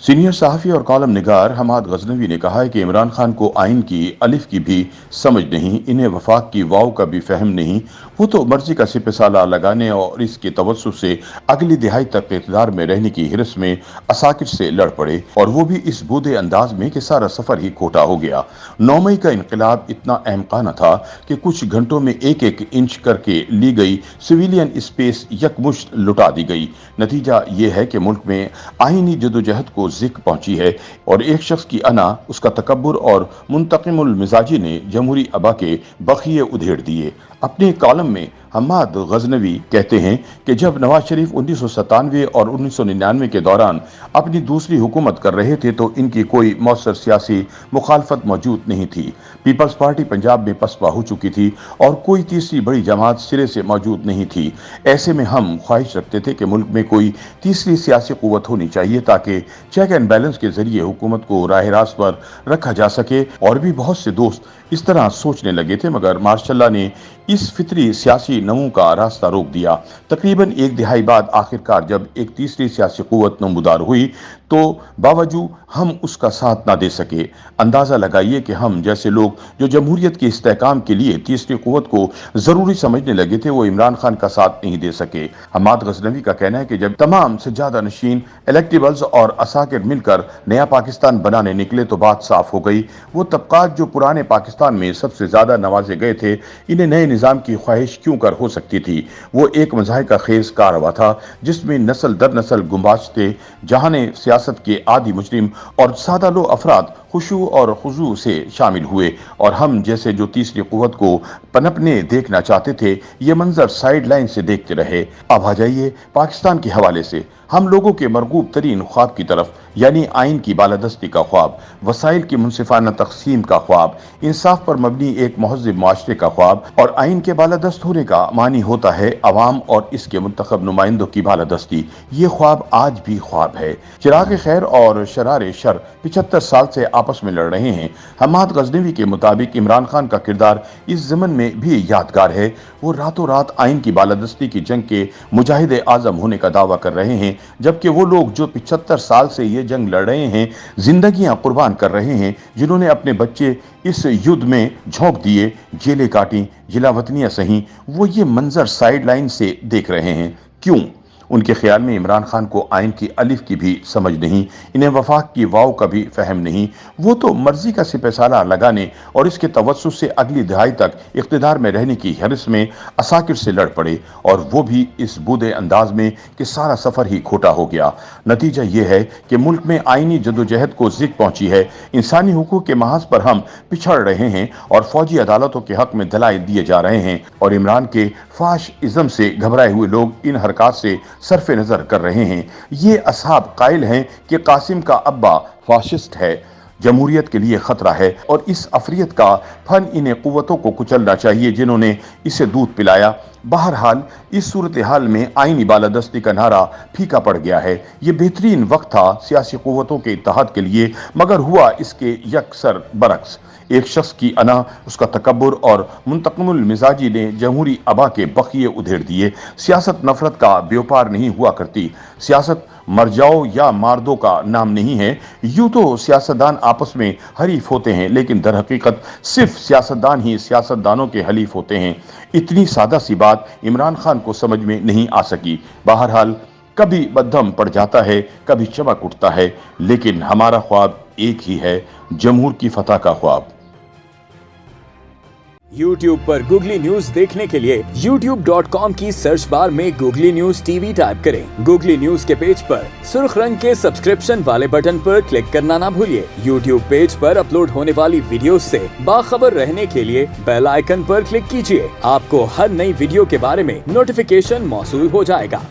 Senior सहाफ़ी और column निगार हमाद गजनवी ने कहा है कि इमरान खान को आइन की अलिफ की भी समझ नहीं, इन्हें वफाक की वाव का भी फहम नहीं। वो तो मर्जी का सिपसाला लगाने और इसके तवज्जुह से अगली दिहाई तक इक़्तिदार में रहने की हिरस में असाकिर से लड़ पड़े, और वो भी इस बूढ़े अंदाज में कि सारा सफ़र ही खोटा हो गया। 9 मई का इनकलाब इतना अहमकाना था कि कुछ घंटों में एक एक इंच करके ली गई सिविलियन स्पेस यकमुश्त लुटा दी गई। नतीजा ये है कि मुल्क में आईनी जदोजहद को ज़िक पहुंची है, और एक शख्स की अना, उसका तकब्बुर और मुंतकिमुल मिजाजी ने जमहूरी अबा के बखिए उधेड़ दिए। अपने कॉलम में हम्माद गजनवी कहते हैं कि जब नवाज शरीफ 1997 और 1999 के दौरान अपनी दूसरी हुकूमत कर रहे थे तो इनकी कोई मौसर सियासी मुखालफत मौजूद नहीं थी। पीपल्स पार्टी पंजाब में पसपा हो चुकी थी और कोई तीसरी बड़ी जमात सिरे से मौजूद नहीं थी। ऐसे में हम ख्वाहिश रखते थे कि मुल्क में कोई तीसरी सियासी कुव्वत होनी चाहिए ताकि चेक एंड बैलेंस के जरिए हुकूमत को राह रास्त पर रखा जा सके। और भी बहुत से दोस्त इस तरह सोचने लगे थे, मगर मार्शल्लाह ने इस फितरी सियासी नमू का रास्ता रोक दिया। तकरीबन एक दिहाई बाद आखिरकार जब एक तीसरी सियासी कुव्वत नमूदार हुई तो बावजूद हम उसका साथ ना दे सके। अंदाज़ा लगाइए कि हम जैसे लोग जो जमहूरियत के इस्तेहकाम के लिए तीसरी कुव्वत को ज़रूरी समझने लगे थे, वो इमरान खान का साथ नहीं दे सके। हम्माद गजनवी का कहना है कि जब तमाम सज्जादा नशीन इलेक्टेबल्स और असाकिर मिलकर नया पाकिस्तान बनाने निकले तो बात साफ हो गई। वो तबकात जो पुराने पाकिस्तान में सबसे ज़्यादा नवाजे गए थे, इन्हें नए निज़ाम की ख्वाहिश क्यों कर हो सकती थी। वो एक मज़ाहिका खेज कारवा था जिसमें नस्ल दर नस्ल गुम्बाज थे, जहाँ ने सियासत के आदि मुजरिम और सादा लो अफराद खुशू और खुजू से शामिल हुए, और हम जैसे जो तीसरी कुव्वत को पनपने देखना चाहते थे ये मंजर साइड लाइन से देखते रहे। अब आ जाइए पाकिस्तान के हवाले से हम लोगों के मरगूब तरीन ख्वाब की तरफ, यानी आइन की बालादस्ती का ख्वाब, वसाइल की मुनसिफाना तकसीम का ख्वाब, इंसाफ पर मबनी एक महज़िब माशरे का ख्वाब। और आइन के बालादस्त होने का मानी होता है अवाम और इसके मुंतखब नुमाइंदों की बालादस्ती। ये ख्वाब आज भी ख्वाब है। चिराग खैर और शरार शर 75 साल से आपस में लड़ रहे हैं। हम्माद गजनवी के मुताबिक इमरान खान का किरदार इस ज़मन में भी यादगार है। वो रातों रात आइन की बालादस्ती की जंग के मुजाहिद आजम होने का दावा कर रहे हैं, जबकि वो लोग जो 75 साल से ये जंग लड़ रहे हैं जिंदगियां कुर्बान कर रहे हैं, जिन्होंने अपने बच्चे इस युद्ध में झोंक दिए, जेलें काटी, जिला वतनियां सही, वो ये मंजर साइड लाइन से देख रहे हैं। क्यों? उनके ख्याल में इमरान खान को आइन की अलिफ की भी समझ नहीं, इन्हें वफाक की वाव का भी फहम नहीं। वो तो मर्जी का सिपसाला लगाने और इसके तवज्जुह से अगली दिहाई तक इक़्तिदार में रहने की हिरस में असाकिर से लड़ पड़े, और वो भी इस बूढ़े अंदाज में कि सारा सफ़र ही खोटा हो गया। नतीजा ये है कि मुल्क में आइनी जदोजहद को ज़िक पहुंची है, इंसानी हुकूक के महाज पर हम पिछड़ रहे हैं और फौजी अदालतों के हक में दलाइल दिए जा रहे हैं, और इमरान के फाश इज़्म से घबराए हुए लोग इन हरकत से सरफे नजर कर रहे हैं। ये असहाब कायल हैं कि कासिम का अब्बा फाशिस्ट है, जमहूरियत के लिए खतरा है, और इस अफरियत का फन इन्हें कुव्वतों को कुचलना चाहिए जिन्होंने इसे दूध पिलाया। बहरहाल इस सूरत हाल में आईनी बालादस्ती का नारा फीका पड़ गया है। ये बेहतरीन वक्त था सियासी कुव्वतों के इत्तेहाद के लिए, मगर हुआ इसके यकसर बरक्स। एक शख्स की अना, उसका तकब्बुर और मुंतकिमुल मिजाजी ने जमहूरी अबा के बखिए उधेड़ दिए। सियासत नफरत का व्यापार नहीं हुआ करती। सियासत मर जाओ या मार दो का नाम नहीं है। यूं तो सियासतदान आपस में हरीफ होते हैं, लेकिन दर हकीकत सिर्फ सियासतदान ही सियासतदानों के हलीफ होते हैं। इतनी सादा सी बात इमरान खान को समझ में नहीं आ सकी। बहरहाल कभी बददम पड़ जाता है, कभी चमक उठता है, लेकिन हमारा ख्वाब एक ही है, जमहूर की फतह का ख्वाब। YouTube पर गूगली न्यूज देखने के लिए youtube.com की सर्च बार में गूगली न्यूज टीवी टाइप करें। गूगली न्यूज के पेज पर सुर्ख रंग के सब्सक्रिप्शन वाले बटन पर क्लिक करना ना भूलिए। YouTube पेज पर अपलोड होने वाली वीडियोस से बाखबर रहने के लिए बेल आइकन पर क्लिक कीजिए। आपको हर नई वीडियो के बारे में नोटिफिकेशन मौसूल हो जाएगा।